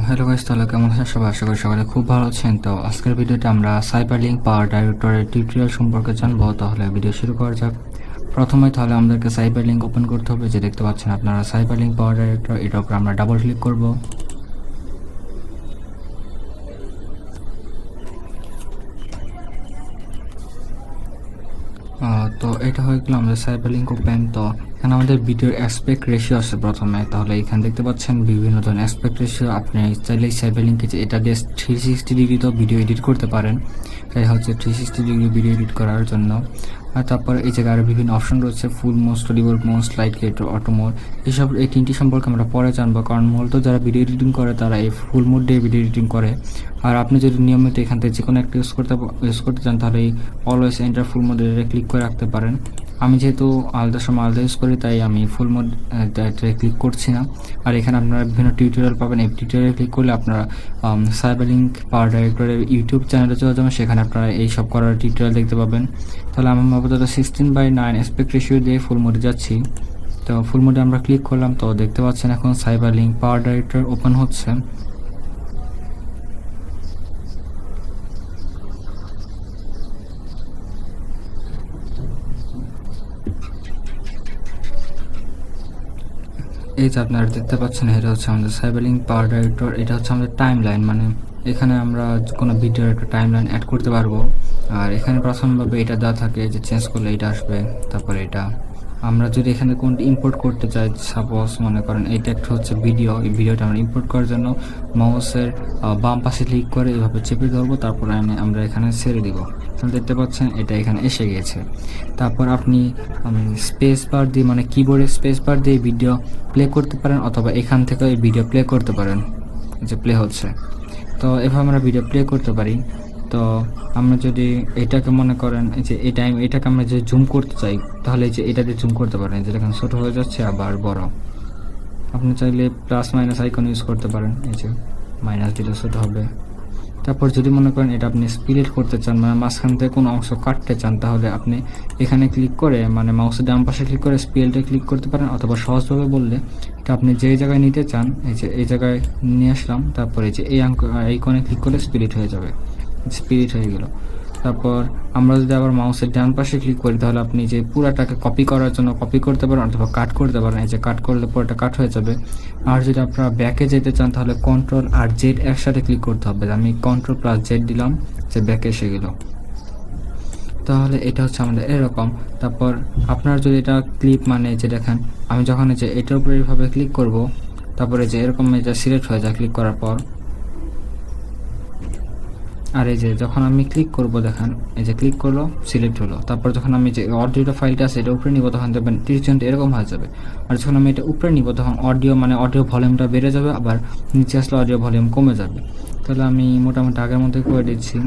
Hello guys, তাহলে কেমন আছেন সবাই? আশা করি সকালে খুব ভালো আছেন। তো আজকের ভিডিওতে আমরা সাইবারলিংক পাওয়ার ডাইরেক্টরের টিউটোরিয়াল সম্পর্কে জানবো। তাহলে ভিডিও শুরু করা যাক। প্রথমে তাহলে আমাদেরকে সাইবারলিংক ওপেন করতে হবে। যে দেখতে পাচ্ছেন আপনারা সাইবারলিংক পাওয়ার ডাইরেক্টর, এটার উপর আমরা ডাবল ক্লিক করব। তো এটা হয়ে গেল আমাদের সাইবারলিংক ওপেন। তো এখানে আমাদের ভিডিওর অ্যাসপেক্ট রেশিও আছে প্রথমে। তাহলে এখানে দেখতে পাচ্ছেন বিভিন্ন ধরনের অ্যাসপেক্ট রেশিও। আপনি চাইলে সাইবারলিংকে যে এটা দিয়ে 360 ডিগ্রিতেও ভিডিও এডিট করতে পারেন। তাই হচ্ছে 360 ডিগ্রি ভিডিও এডিট করার জন্য। আর তারপর এই জায়গায় আরও বিভিন্ন অপশন রয়েছে, full mode, storyboard mode, slide creator, auto mode. এই তিনটি সম্পর্কে আমরা পরে জানবো, কারণ মূলত যারা ভিডিও এডিটিং করে তারা এই ফুল মোড দিয়ে ভিডিও এডিটিং করে। আর আপনি যদি নিয়মিত এখান থেকে যে কোনো একটা ইউজ করতে চান তাহলে এই অলওয়েজ এন্টার ফুল মোডে ক্লিক করে রাখতে পারেন। আমি যেহেতু আলাদা সময় আলাদা ইউজ করি, তাই আমি ফুল মোড ক্লিক করছি না। আর এখানে আপনারা বিভিন্ন টিউটোরিয়াল পাবেন। এই টিউটোরিয়াল ক্লিক করলে আপনারা সাইবারলিংক পাওয়ার ডাইরেক্টরের ইউটিউব চ্যানেলে চলে যাবেন, সেখানে আপনারা এই সব করার টিউটোরিয়াল দেখতে পাবেন। তাহলে আমি আপাতত 16:9 অ্যাসপেক্ট রেশিও দিয়ে ফুল মোডে যাচ্ছি। তো ফুল মোডে আমরা ক্লিক করলাম। তো দেখতে পাচ্ছেন এখন সাইবারলিংক পাওয়ার ডাইরেক্টর ওপেন হচ্ছে। এই যে আপনারা দেখতে পাচ্ছেন, এটা হচ্ছে আমাদের সাইবারলিংক পাওয়ার ডাইরেক্টর। এটা হচ্ছে আমাদের টাইম লাইন, মানে এখানে আমরা কোনো ভিডিওর একটা টাইম লাইন অ্যাড করতে পারবো। আর এখানে প্রথমভাবে এটা দেওয়া থাকে যে চেঞ্জ করলে এটা আসবে। তারপরে এটা আমরা যদি এখানে কোনটা ইম্পোর্ট করতে চাই, সাপোজ মনে করেন এইটা একটা হচ্ছে ভিডিও, এই ভিডিওটা আমরা ইম্পোর্ট করার জন্য মাউসের বাম পাশে ক্লিক করে এইভাবে চেপে ধরবো, তারপরে আমরা এখানে ছেড়ে দিব। তাহলে দেখতে পাচ্ছেন এটা এখানে এসে গেছে। তারপর আপনি স্পেস বার দিয়ে, মানে কিবোর্ডে স্পেস বার দিয়ে ভিডিও প্লে করতে পারেন, অথবা এখান থেকে এই ভিডিও প্লে করতে পারেন। যে প্লে হচ্ছে, তো এভাবে আমরা ভিডিও প্লে করতে পারি। তো আমরা যদি এটাকে মনে করেন যে এটাকে আমরা যদি জুম করতে চাই, তাহলে যে এটা দিয়ে জুম করতে পারেন, যেটা এখানে ছোটো হয়ে যাচ্ছে আবার বড়। আপনি চাইলে প্লাস মাইনাস আইকন ইউজ করতে পারেন, এই যে মাইনাস দিলে ছোটো হবে। তারপর যদি মনে করেন এটা আপনি স্প্লিট করতে চান, মানে মাঝখান থেকে কোনো অংশ কাটতে চান, তাহলে আপনি এখানে ক্লিক করে, মানে মাউসের ডান পাশে ক্লিক করে স্প্লিটে ক্লিক করতে পারেন। অথবা সহজভাবে বললে এটা আপনি যে জায়গায় নিতে চান, এই যে এই জায়গায় নিয়ে আসলাম, তারপরে যে এই আইকনে ক্লিক করলে স্প্লিট হয়ে যাবে, স্প্লিট হয়ে গেল। তারপর আমরা যদি আবার মাউসের ডান পাশে ক্লিক করি, তাহলে আপনি যে পুরাটাকে কপি করার জন্য কপি করতে পারেন, অথবা কাট করতে পারেন। এই যে কাট করলে পুরোটা কাট হয়ে যাবে। আর যদি আপনারা ব্যাকে যেতে চান, তাহলে কন্ট্রোল আর জেড একসাথে ক্লিক করতে হবে। আমি কন্ট্রোল প্লাস জেড দিলাম, যে ব্যাকে এসে গেল। তাহলে এটা হচ্ছে আমাদের এরকম। তারপর আপনারা যদি এটা ক্লিপ, মানে যে দেখেন আমি যখন যে এটার উপরে এইভাবে ক্লিক করব, তারপরে যে এরকম এটা সিলেক্ট হয়ে যায় ক্লিক করার পর। আর এই যে যখন আমি ক্লিক করব, দেখেন এই যে ক্লিক করলো, সিলেক্ট হলো। তারপর যখন আমি যে অডিওটা ফাইলটা আছে এটা উপরে নিব, তখন দেখবেন 30 এরকম হয়ে যাবে। আর যখন আমি এটা উপরে নিব, তখন অডিও ভলিউমটা বেড়ে যাবে, আবার নিচে আসলে অডিও ভলিউম কমে যাবে। তাহলে আমি মোটামুটি আগের মধ্যে করে দিচ্ছি।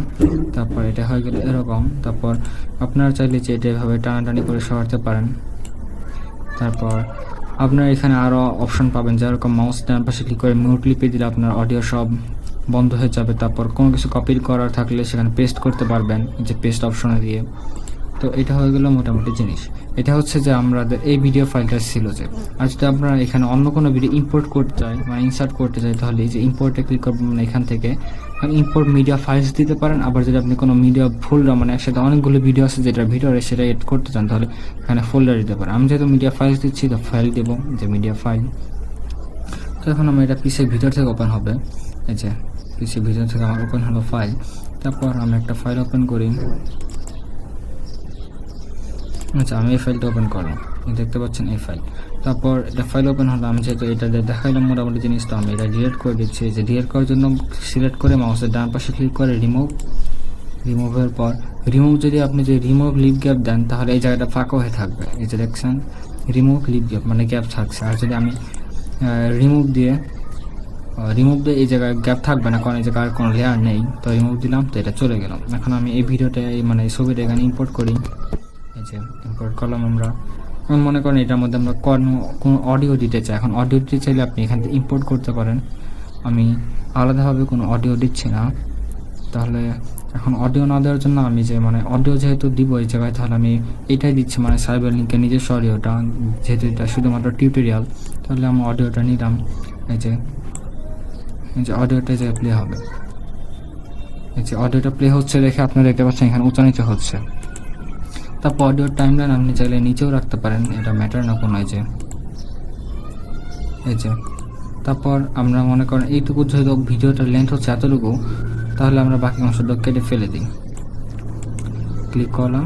তারপর এটা হয়ে গেলে এরকম। তারপর আপনারা চাইলে যে এটা এভাবে টানাটানি করে সরাতে পারেন। তারপর আপনারা এখানে আরও অপশন পাবেন, যেরকম মাউস ডান পাশে ক্লিক করে মিউট ক্লিপে দিলে আপনার অডিও সব বন্ধ হয়ে যাবে। তারপর কোনো কিছু কপি করার থাকলে সেখানে পেস্ট করতে পারবেন, যে পেস্ট অপশনে দিয়ে। তো এটা হয়ে গেল মোটামুটি জিনিস। এটা হচ্ছে যে আমাদের এই ভিডিও ফাইলটা ছিল যে। আর যদি আপনারা এখানে অন্য কোনো ভিডিও ইম্পোর্ট করতে চাই, মানে ইনসার্ট করতে চাই, তাহলে এই যে ইম্পোর্টে ক্লিক করবেন, মানে এখান থেকে ইম্পোর্ট মিডিয়া ফাইলস দিতে পারেন। আবার যদি আপনি কোনো মিডিয়া ফোল্ডার, মানে একসাথে অনেকগুলো ভিডিও আছে যেটা ভিডিওরে, সেটা এড করতে চান, তাহলে এখানে ফোল্ডার দিতে পারেন। আমি যেহেতু মিডিয়া ফাইলস দিচ্ছি, তো ফাইল দেবো, যে মিডিয়া ফাইল। তো এখন আমার এটা পিসের ভিতর থেকে ওপেন হবে। এই যে পিসির ভিতর থেকে আমার ওপেন হলো ফাইল। তারপর আমি একটা ফাইল ওপেন করি। আচ্ছা, আমি এই ফাইলটা ওপেন করলাম, দেখতে পাচ্ছেন এই ফাইল। তারপর এটা ফাইল ওপেন হলো। আমি যেহেতু এটা দেখাইলাম মোটামুটি জিনিস, তো আমি এটা ডিলিট করে দিচ্ছি। যে ডিলিট করার জন্য সিলেক্ট করে মাউসের ডান পাশে ক্লিক করে রিমুভের পর যদি আপনি যে রিমুভ লিভ গ্যাপ দেন, তাহলে এই জায়গাটা ফাঁকা হয়ে থাকবে। এই যে দেখছেন রিমুভ লিভ গ্যাপ, মানে গ্যাপ থাকছে। আর যদি আমি রিমুভ দিয়ে এই জায়গায় গ্যাপ থাকবে না, কারণ এই জায়গায় কোনো লেয়ার নেই। তো রিমুভ দিলাম, তো এটা চলে গেল। এখন আমি এই ভিডিওটা, মানে এই ছবিটা এখানে ইম্পোর্ট করি। এই যে ইম্পোর্ট করলাম আমরা। এখন মনে করেন এটার মধ্যে আমরা কোনো অডিও দিতে চাই। এখন অডিও দিতে চাইলে আপনি এখান থেকে ইম্পোর্ট করতে পারেন। আমি আলাদাভাবে কোনো অডিও দিচ্ছি না। তাহলে এখন অডিও না দেওয়ার জন্য আমি যে, মানে অডিও যেহেতু দিব এই জায়গায়, তাহলে আমি এটাই দিচ্ছি, মানে সাইবারলিংকের নিজস্ব অডিওটা, যেহেতু এটা শুধুমাত্র টিউটোরিয়াল। তাহলে আমি অডিওটা নিলাম, এই যে এই যে অডিওটা যে প্লে হবে, এই যে অডিওটা প্লে হচ্ছে দেখে আপনারা দেখতে পাচ্ছেন এখানে উঁচা নিচে হচ্ছে। তারপর অডিওর টাইমলাইন আপনি চাইলে নিচেও রাখতে পারেন, এটা ম্যাটার না কোনো। এই যে তারপর আমরা মনে করেন এইটুকু যেহেতু ভিডিওটার লেন্থ হচ্ছে এতটুকু, তাহলে আমরা বাকি অংশটা কেটে ফেলে দিই। ক্লিক করলাম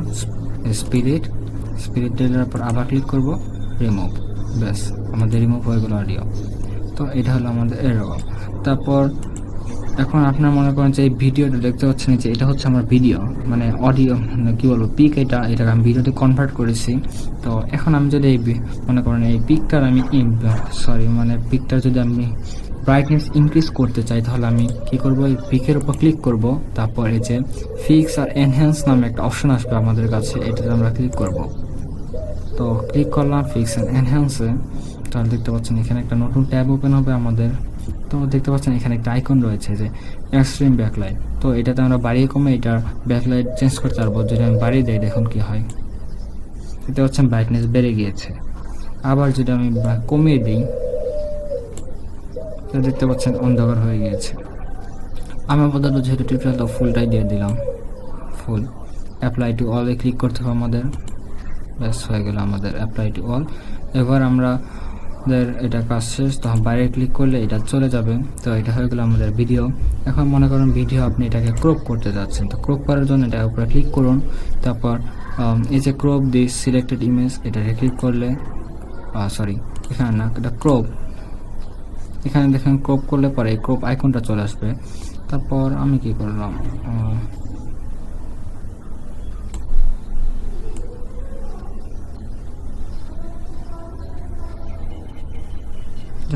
স্পিরিট দেওয়ার পর আবার ক্লিক করব রিমুভ, ব্যাস আমাদের রিমুভ হয়ে গেল অডিও। তো এটা হলো আমাদের এরকম। তারপর এখন আপনারা মনে করেন যে এই ভিডিওটা দেখতে পাচ্ছেন যে এটা হচ্ছে আমার ভিডিও, মানে অডিও কী বলবো পিক, এটাকে আমি ভিডিওতে কনভার্ট করেছি। তো এখন আমি যদি এই মনে করেন এই পিকটার আমি পিকটার যদি আমি ব্রাইটনেস ইনক্রিজ করতে চাই, তাহলে আমি কি করব, এই পিকের উপর ক্লিক করব। তারপর এই যে ফিক্স আর এনহ্যান্স নামে একটা অপশন আসবে আমাদের কাছে, এটাতে আমরা ক্লিক করব। তো ক্লিক করলাম ফিক্স অ্যান্ড এনহ্যান্সে। তাহলে দেখতে পাচ্ছেন এখানে একটা নতুন ট্যাব ওপেন হবে আমাদের। তো দেখতে পাচ্ছেন এখানে একটা আইকন রয়েছে যে এক্সট্রিম ব্যাকলাইট। তো এটাতে আমরা বাড়িয়ে কমে এটার ব্যাকলাইট চেঞ্জ করতে পারবো। যদি আমি বাড়িয়ে দিই দেখুন কি হয়, দেখতে পাচ্ছেন ব্রাইটনেস বেড়ে গিয়েছে। আবার যদি আমি কমিয়ে দিই তো দেখতে পাচ্ছেন অন্ধকার হয়ে গিয়েছে। আমি আপাতত যেহেতু টিউটোরিয়ালটা ফুলটাই দিয়ে দিলাম, ফুল। অ্যাপ্লাই টু অলে ক্লিক করতে হবে আমাদের, ব্যাস হয়ে গেল আমাদের অ্যাপ্লাই টু অল। এবার আমরা এটা কাজ শেষ, তখন বাইরে ক্লিক করলে এটা চলে যাবে। তো এটা হয়ে গেল আমাদের ভিডিও। এখন মনে করেন ভিডিও আপনি এটাকে ক্রপ করতে যাচ্ছেন, তো ক্রপ করার জন্য এটার উপরে ক্লিক করুন। তারপর এই যে ক্রপ দিস সিলেক্টেড ইমেজ, এটাকে ক্লিক করলে এখানে না, এটা ক্রপ, এখানে দেখেন ক্রপ করলে পরে এই ক্রপ আইকনটা চলে আসবে। তারপর আমি কি করলাম,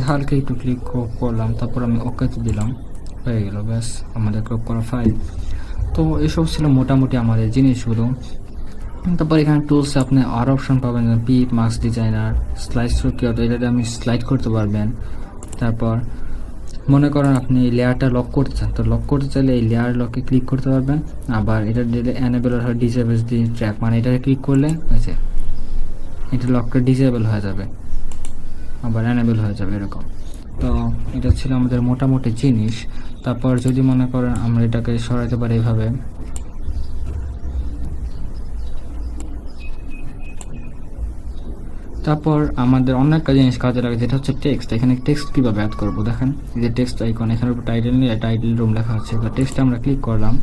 হালকা একটু ক্লিক করলাম, তারপর আমি ওকেতে দিলাম, হয়ে গেল, ব্যাস আমাদের ক্রপ করা ফাইল। তো এসব ছিল মোটামুটি আমাদের জিনিসগুলো। তারপর এখানে টুলসে আপনি আরও অপশন পাবেন, পিপ, মাস্ক ডিজাইনার, স্লাইড স্ট্রোক, এটাতে আপনি স্লাইড করতে পারবেন। তারপর মনে করেন আপনি লেয়ারটা লক করতে চান, তো লক করতে চাইলে এই লেয়ার লকে ক্লিক করতে পারবেন। আবার এটা দিলে অ্যানেবল হয় ডিসেবল দি ট্র্যাক, মানে এটাকে ক্লিক করলে হয়েছে এটা লকটা ডিসেবল হয়ে যাবে, আবার অ্যানেবল হয়ে যাবে এরকম। তো এটা ছিল আমাদের মোটামুটি জিনিস। তারপর যদি মনে করেন আমরা এটাকে সরাতে পারি এইভাবে, তারপর আমাদের অন্য একটা জিনিস কাজে লাগে, যেটা হচ্ছে টেক্সট। এখানে টেক্সট কীভাবে অ্যাড করবো দেখেন, এই যে টেক্সট আইকন, এখানের উপর টাইটেল নিয়ে টাইটেল রুম লেখা আছে, টেক্সটে আমরা ক্লিক করলাম।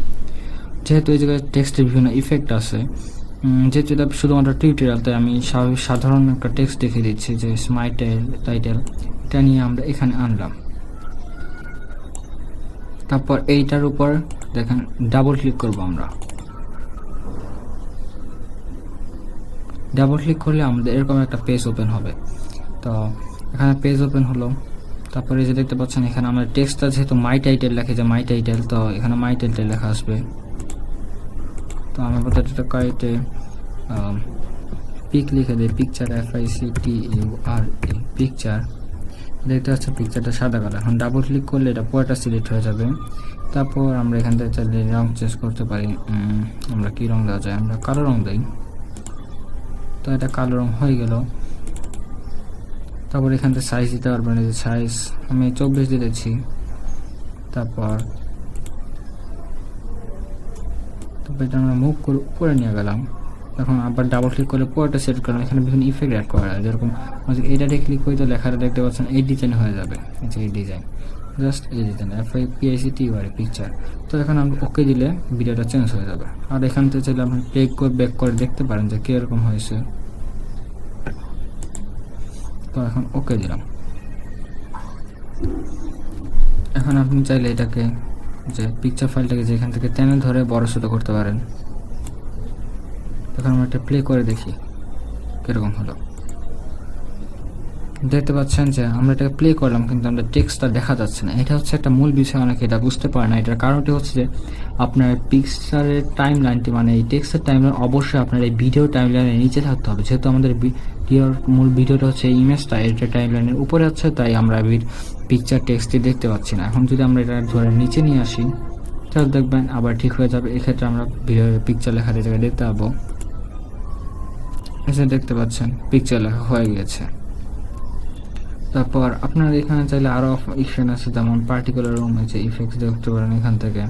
যেহেতু এই জায়গায় টেক্সটের বিভিন্ন ইফেক্ট আছে, যেহেতু এটা শুধুমাত্র টিউটোরিয়াল, তাই আমি সাধারণ একটা টেক্সট দেখে দিচ্ছি যে স্মাই টাইটেল, এটা নিয়ে আমরা এখানে আনলাম। তারপর এইটার উপর দেখেন ডাবল ক্লিক করব আমরা, ডাবল ক্লিক করলে আমাদের এরকম একটা পেজ ওপেন হবে। তো এখানে পেজ ওপেন হলো। তারপরে যে দেখতে পাচ্ছেন এখানে আমাদের টেক্সটটা যেহেতু মাই টাইটেল লেখে, যে মাই টাইটেল, তো এখানে মাই টাইটেল লেখা আসবে। তো আমি এটা কাইটে পিক লিখে দিই, পিকচার, FICTURE, পিকচার। দেখতে পাচ্ছেন পিকচারটা সাদা কালার। এখন ডাবল ক্লিক করলে এটা পুরোটা সিলেক্ট হয়ে যাবে। তারপর আমরা এখান থেকে চাইলে রং চেঞ্জ করতে পারি। আমরা কী রং দেওয়া যায়, আমরা কালো রং দিই। তো এটা কালো রং হয়ে গেল। তারপর এখান থেকে সাইজ দিতে পারবেন, এই যে সাইজ আমি 24 দিয়ে দিচ্ছি। তারপর এটা আমরা মুভ করে নিয়ে গেলাম। এখন আবার ডাবল ক্লিক করলে পুরোটা সেট করলাম। এখানে বিভিন্ন ইফেক্ট অ্যাড করা যায়, যেরকম এইটাতে ক্লিক করে তো লেখাটা দেখতে পাচ্ছেন এই ডিজাইন হয়ে যাবে, এই ডিজাইন, জাস্ট এই ডিজাইন, FICTURE পিকচার। তো এখন আমরা ওকে দিলে ভিডিওটা চেঞ্জ হয়ে যাবে। আর এখান থেকে চাইলে আপনি ব্যাক করে দেখতে পারেন যে কীরকম হয়েছে। তো এখন ওকে দিলাম। এখন আপনি চাইলে এটাকে যে পিকচার ফাইলটাকে যেখান থেকে টেনে ধরে বড় ছোট করতে পারেন। এখন আমরা এটা প্লে করে দেখি কীরকম হলো। দেখতে পাচ্ছেন যে আমরা এটাকে প্লে করলাম, কিন্তু আমাদের টেক্সটটা দেখা যাচ্ছে না। এটা হচ্ছে একটা মূল বিষয়, অনেকে এটা বুঝতে পারে না। এটার কারণটি হচ্ছে যে আপনার পিকচারের টাইম লাইনটি, মানে এই টেক্সটের টাইম লাইন অবশ্যই আপনার এই ভিডিও টাইম লাইনের নিচে থাকতে হবে। যেহেতু আমাদের মূল ভিডিওটা হচ্ছে ইমেজটা, এটা টাইম লাইনের উপরে আছে, তাই আমরা পিকচার টেক্সটটি দেখতে পাচ্ছি না। এখন যদি আমরা এটা ধরে নিচে নিয়ে আসি, তাহলে দেখবেন আবার ঠিক হয়ে যাবে। এক্ষেত্রে আমরা পিকচার লেখার জায়গায় দেখতে পাবো, এসে দেখতে পাচ্ছেন পিকচার লেখা হয়ে গেছে। তারপর আপনার এখানে চাইলে আরও অপশন আছে, যেমন পার্টিকুলার রুম আছে, ইফেক্টস দেখতে পারেন এখান থেকে।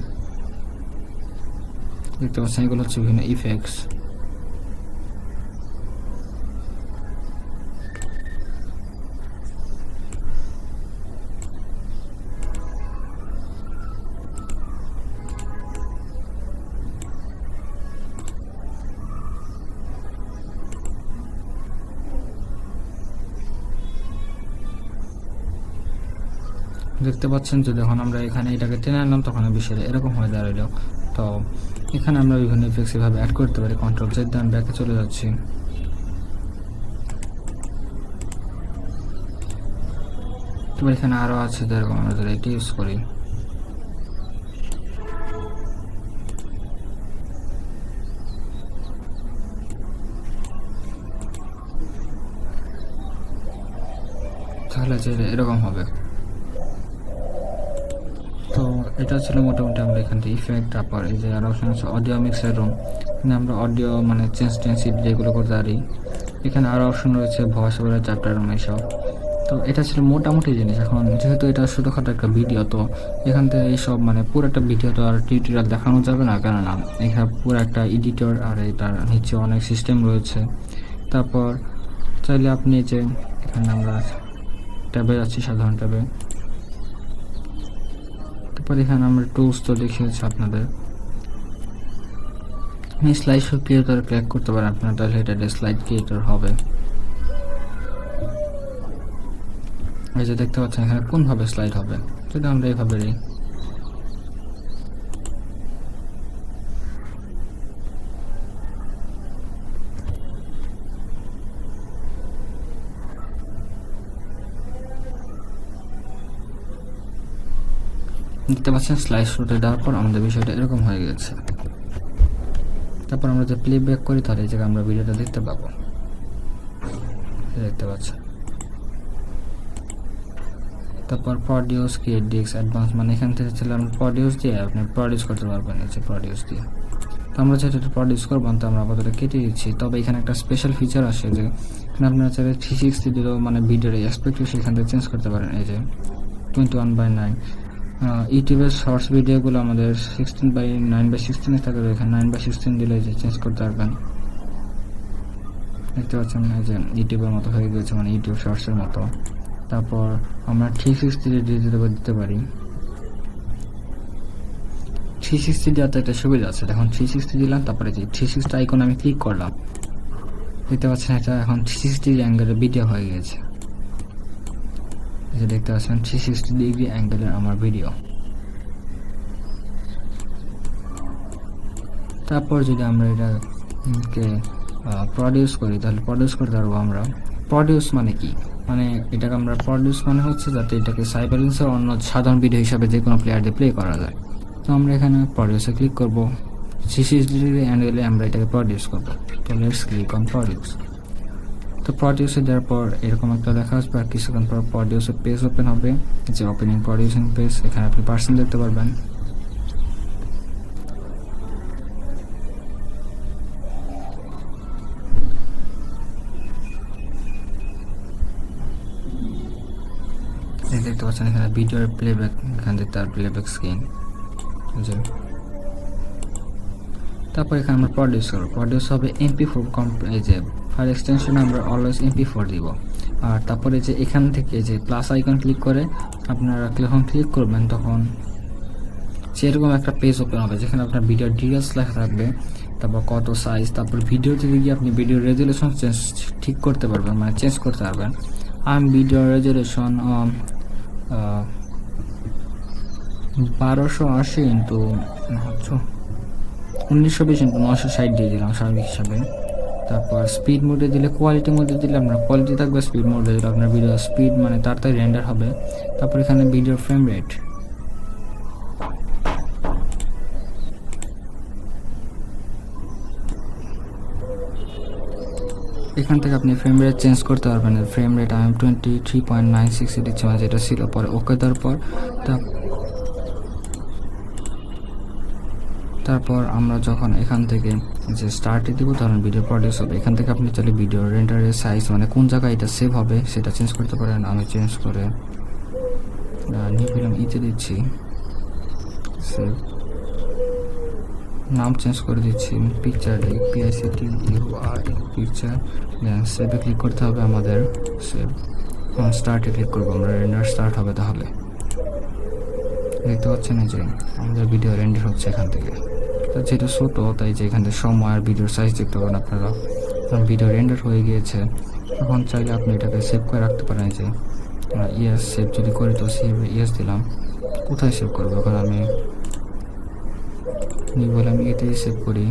দেখতে পাচ্ছেন এগুলো হচ্ছে বিভিন্ন ইফেক্টস। দেখতে পাচ্ছেন যে যখন আমরা এখানে এটাকে টেনে আনলাম তখন বিষয়টা এরকম হয়ে দাঁড়ালো। তো এখানে আমরা বিভিন্ন ইফেক্টস এভাবে অ্যাড করতে পারি। কন্ট্রোল জেড দিয়ে আমি ব্যাকে চলে যাচ্ছি। এবার এখানে আরও আছে, যেরকম আমরা যদি এটি ইউজ করি, তাহলে যে এরকম হবে। তো এটা ছিল মোটামুটি আমরা এখান থেকে ইফেক্ট। তারপর এই যে আরও অপশন আছে অডিও মিক্সার রুম, এখানে আমরা অডিও মানে চেঞ্জ যেগুলো করতে পারি। এখানে আরও অপশন রয়েছে ভয়েস ওভার, চ্যাপ্টার রুম, এইসব। তো এটা ছিল মোটামুটি জিনিস। এখন যেহেতু এটা ছোটোখাটো একটা ভিডিও, তো এখান থেকে এইসব মানে পুরো একটা ভিডিও তো আর টিউটোরিয়াল দেখানো যাবে না, কেননা এখানে পুরো একটা এডিটর আর এটার নিচে অনেক সিস্টেম রয়েছে। তারপর চাইলে আপনি যে এখানে আমরা ট্যাবে যাচ্ছি, সাধারণ ট্যাবে। তারপর এখানে আমরা টুলস তো দেখিয়েছি আপনাদের। স্লাইড শো ক্রিয়েটর ক্লিক করতে পারেন আপনার, তাহলে এটা স্লাইড ক্রিয়েটর হবে। এই যে দেখতে পাচ্ছেন এখানে কোনভাবে স্লাইড হবে, যদি আমরা এইভাবে দিই, দেখতে পাচ্ছেন স্লাইড শোতে দেওয়ার পর আমাদের বিষয়টা এরকম হয়ে গেছে। তারপর আমরা যদি প্লে ব্যাক করি তাহলে এই জায়গায় আমরা ভিডিওটা দেখতে পাবো, দেখতে পাচ্ছেন। তারপর প্রডিউস, ক্রিয়েট ডিস্ক, অ্যাডভান্স, মানে এখান থেকে চাইলে আমরা প্রডিউস দিয়ে আপনি প্রডিউস করতে পারবেন। হচ্ছে প্রডিউস দিয়ে তো আমরা যেটা প্রডিউস করবো তো আমরা আপাতত কেটে দিচ্ছি। তবে এখানে একটা স্পেশাল ফিচার আসে যে এখানে আপনারা চাইলে 360 দিলেও মানে ভিডিওর অ্যাসপেক্ট এখান থেকে চেঞ্জ করতে পারেন। এই যে 21/9 ইউটিউবের শর্টস ভিডিওগুলো আমাদের 16/9/16 থাকে, এখানে 9/16 দিলে যে চেঞ্জ করতে পারবেন। দেখতে পাচ্ছেন এই যে ইউটিউবের মতো হয়ে গেছে, মানে ইউটিউব শর্টসের মতো। তারপর আমরা 360 দিতে পারি। 360 দেওয়াতে একটা সুবিধা আছে, এখন 360 দিলাম, তারপরে যে 360 আইকন আমি ক্লিক করলাম, দেখতে পাচ্ছেন এটা এখন 360 অ্যাঙ্গেলের ভিডিও হয়ে গেছে। এই যে দেখতে পাচ্ছেন 360 ডিগ্রি অ্যাঙ্গেলের আমার ভিডিও। তারপর যদি আমরা এটাকে প্রডিউস করি তাহলে প্রডিউস করতে পারবো আমরা। প্রডিউস মানে কি, মানে এটাকে আমরা প্রডিউস মানে হচ্ছে যাতে এটাকে সাইবারলিংকের অন্য সাধারণ ভিডিও হিসাবে যে কোনো প্লেয়ার দিয়ে প্লে করা যায়। তো আমরা এখানে প্রডিউসে ক্লিক করবো, 360 ডিগ্রি অ্যাঙ্গেলে আমরা এটাকে প্রডিউস করবো। তো লেটস ক্লিক অন প্রডিউস। তো প্রডিউসে দেওয়ার পর এরকম একটা দেখা আসবে, আর কিছুক্ষণ পর প্রডিউসের পেজ ওপেন হবে, যে ওপেনিং প্রডিউসিং পেজ। এখানে আপনি পার্সেন্ট দেখতে পারবেন। দেখতে পাচ্ছেন এখানে ভিডিওর প্লেব্যাক, এখানে দেখতে পাবেন প্লেব্যাক স্ক্রিন। তারপর এখানে আমরা প্রডিউস করবো, প্রডিউস হবে MP4 এই যে ফাইল এক্সটেনশন আমরা অলওয়েজ MP4 দিব। আর তারপরে যে এখান থেকে যে প্লাস আইকন ক্লিক করে আপনারা যখন ক্লিক করবেন তখন সেরকম একটা পেজ ওপেন হবে, যেখানে আপনার ভিডিওর ডিটেলস লেখা থাকবে, তারপর কত সাইজ, তারপর ভিডিও থেকে গিয়ে আপনি ভিডিও রেজুলেশন ঠিক করতে পারবেন, মানে চেঞ্জ করতে পারবেন। আমি ভিডিও রেজুলেশন 1280 ইন্টু 1920 ইন্টু 960 দিয়ে দিলাম স্বাভাবিক হিসাবে। তারপর স্পিড মোডে দিলে, কোয়ালিটি মোডে দিলে আপনার কোয়ালিটি থাকবে, স্পিড মোডে দিলে আপনার ভিডিও স্পিড মানে তাড়াতাড়ি রেন্ডার হবে। তারপর এখানে ভিডিওর ফ্রেম রেট, এখান থেকে আপনি ফ্রেম রেট চেঞ্জ করতে পারবেন। ফ্রেম রেট আমি 23.96 দিচ্ছি, মানে যেটা ছিল। পরে ওকে দেওয়ার পর তারপর আমরা যখন এখান থেকে যে স্টার্টে দিব তখন ভিডিও প্রডিউস হবে। এখান থেকে আপনি চাইলে ভিডিও রেন্ডারের সাইজ মানে কোন জায়গায় এটা সেভ হবে সেটা চেঞ্জ করতে পারেন। আমি চেঞ্জ করে নিয়ে পেলাম ইতে দিচ্ছি, সেভ নাম চেঞ্জ করে দিচ্ছি পিকচার PICTUR পিকচার, দেন সেভে ক্লিক করতে হবে আমাদের। সেভ স্টার্টে ক্লিক করবো আমরা, রেন্ডার স্টার্ট হবে। তাহলে দেখতে পাচ্ছেন যে আমাদের ভিডিও রেন্ডার হচ্ছে এখান থেকে। তো যেটা ছোটো তাই যে এখান থেকে সময় আর ভিডিওর সাইজ দেখতে পাবেন আপনারা। ভিডিও রেন্ডার হয়ে গিয়েছে, এখন চাইলে আপনি এটাকে সেভ করে রাখতে পারেন। যে ইয়েস সেভ যদি করি তো সেভ ইয়েস দিলাম, কোথায় সেভ করবো এখন আমি বলে আমি এতেই সেভ করি।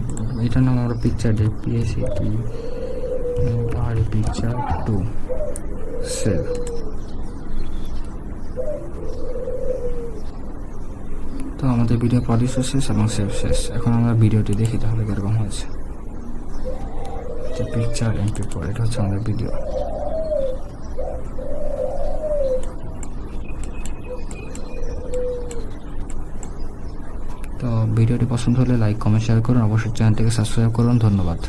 এটার নাম আমরা picture day PICTUR picture 2 save. তো আমাদের ভিডিও প্রডিউস শেষ এবং সেভ শেষ। এখন আমরা ভিডিওটি দেখি তাহলে কীরকম হয়েছে। পিকচার MP4 এটা হচ্ছে আমাদের ভিডিও। তো ভিডিওটি পছন্দ হলে লাইক কমেন্ট শেয়ার করুন, অবশ্যই চ্যানেলটিকে সাবস্ক্রাইব করুন। ধন্যবাদ।